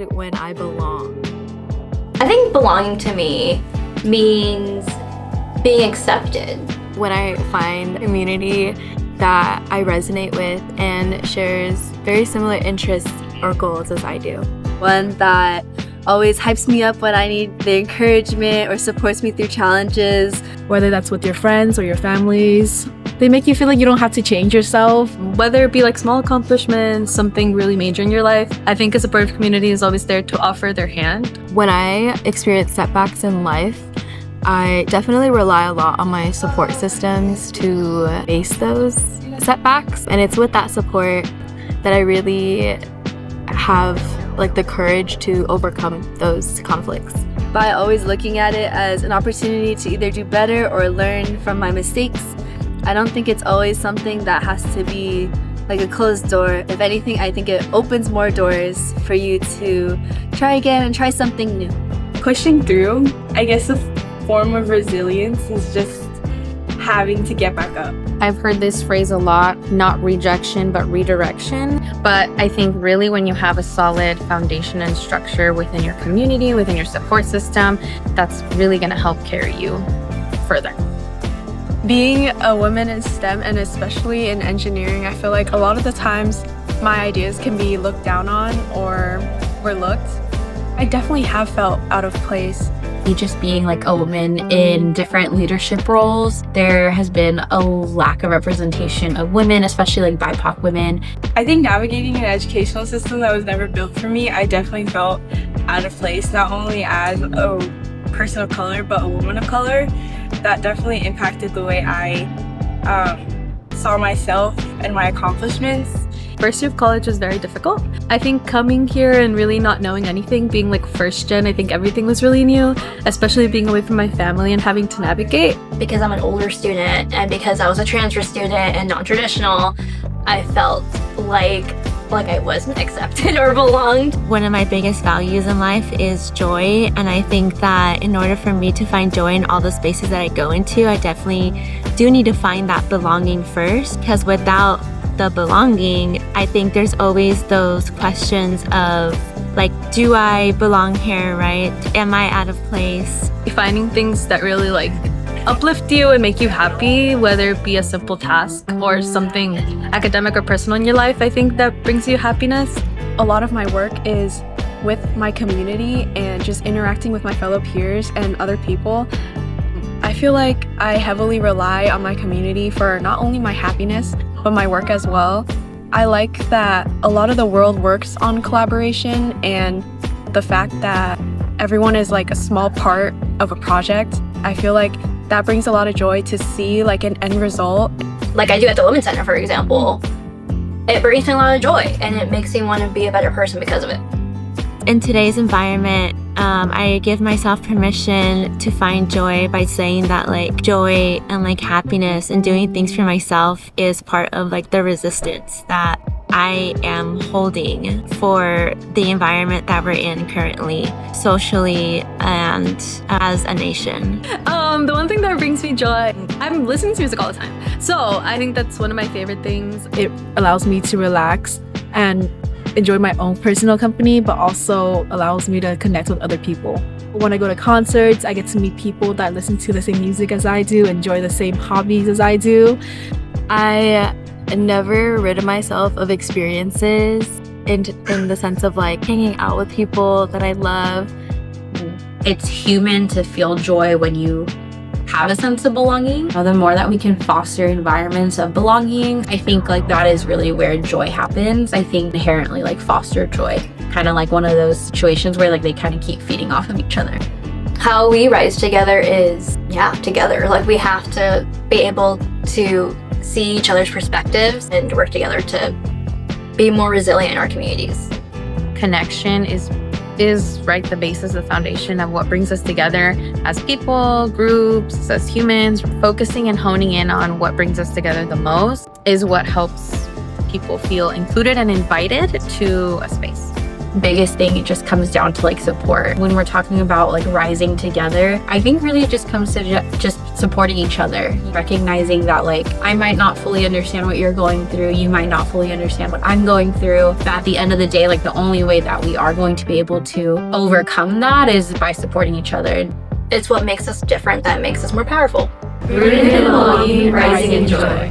accepted when I belong. I think belonging to me means being accepted. When I find a community that I resonate with and shares very similar interests or goals as I do. One that always hypes me up when I need the encouragement or supports me through challenges. Whether that's with your friends or your families, they make you feel like you don't have to change yourself. Whether it be like small accomplishments, something really major in your life, I think a supportive community is always there to offer their hand. When I experience setbacks in life, I definitely rely a lot on my support systems to face those setbacks. And it's with that support that I really have like the courage to overcome those conflicts. By always looking at it as an opportunity to either do better or learn from my mistakes. I don't think it's always something that has to be like a closed door. If anything, I think it opens more doors for you to try again and try something new. Pushing through, I guess a form of resilience is just having to get back up. I've heard this phrase a lot, not rejection, but redirection. But I think really when you have a solid foundation and structure within your community, within your support system, that's really going to help carry you further. Being a woman in STEM and especially in engineering, I feel like a lot of the times my ideas can be looked down on or overlooked. I definitely have felt out of place. Just being like a woman in different leadership roles, there has been a lack of representation of women, especially like BIPOC women. I think navigating an educational system that was never built for me, I definitely felt out of place, not only as a person of color, but a woman of color. That definitely impacted the way I saw myself and my accomplishments. First year of college was very difficult. I think coming here and really not knowing anything, being like first gen, I think everything was really new, especially being away from my family and having to navigate. Because I'm an older student and because I was a transfer student and non-traditional, I felt like I wasn't accepted or belonged. One of my biggest values in life is joy, and I think that in order for me to find joy in all the spaces that I go into, I definitely do need to find that belonging first, because without the belonging, I think there's always those questions of like, do I belong here, right? Am I out of place? Finding things that really like uplift you and make you happy, whether it be a simple task or something academic or personal in your life, I think that brings you happiness. A lot of my work is with my community and just interacting with my fellow peers and other people. I feel like I heavily rely on my community for not only my happiness, but my work as well. I like that a lot of the world works on collaboration, and the fact that everyone is like a small part of a project. I feel like that brings a lot of joy to see like an end result. Like I do at the Women's Center, for example. It brings me a lot of joy and it makes me want to be a better person because of it. In today's environment, I give myself permission to find joy by saying that like joy and like happiness and doing things for myself is part of like the resistance that I am holding for the environment that we're in currently, socially and as a nation. The one thing that brings me joy, I'm listening to music all the time. So I think that's one of my favorite things. It allows me to relax and enjoy my own personal company, but also allows me to connect with other people. When I go to concerts, I get to meet people that listen to the same music as I do, enjoy the same hobbies as I do. I never rid myself of experiences in the sense of like hanging out with people that I love. It's human to feel joy when you have a sense of belonging. The more that we can foster environments of belonging, I think like that is really where joy happens. I think inherently like foster joy, kind of like one of those situations where like they kind of keep feeding off of each other. How we rise together is, together. Like we have to be able to see each other's perspectives and work together to be more resilient in our communities. Connection is right the basis, the foundation of what brings us together as people, groups, as humans. Focusing and honing in on what brings us together the most is what helps people feel included and invited to a space. Biggest thing, it just comes down to like support. When we're talking about like rising together, I think really it just comes to just supporting each other, recognizing that like I might not fully understand what you're going through, you might not fully understand what I'm going through, but at the end of the day, like the only way that we are going to be able to overcome that is by supporting each other. It's what makes us different that makes us more powerful. Rooted in belonging, rising in joy.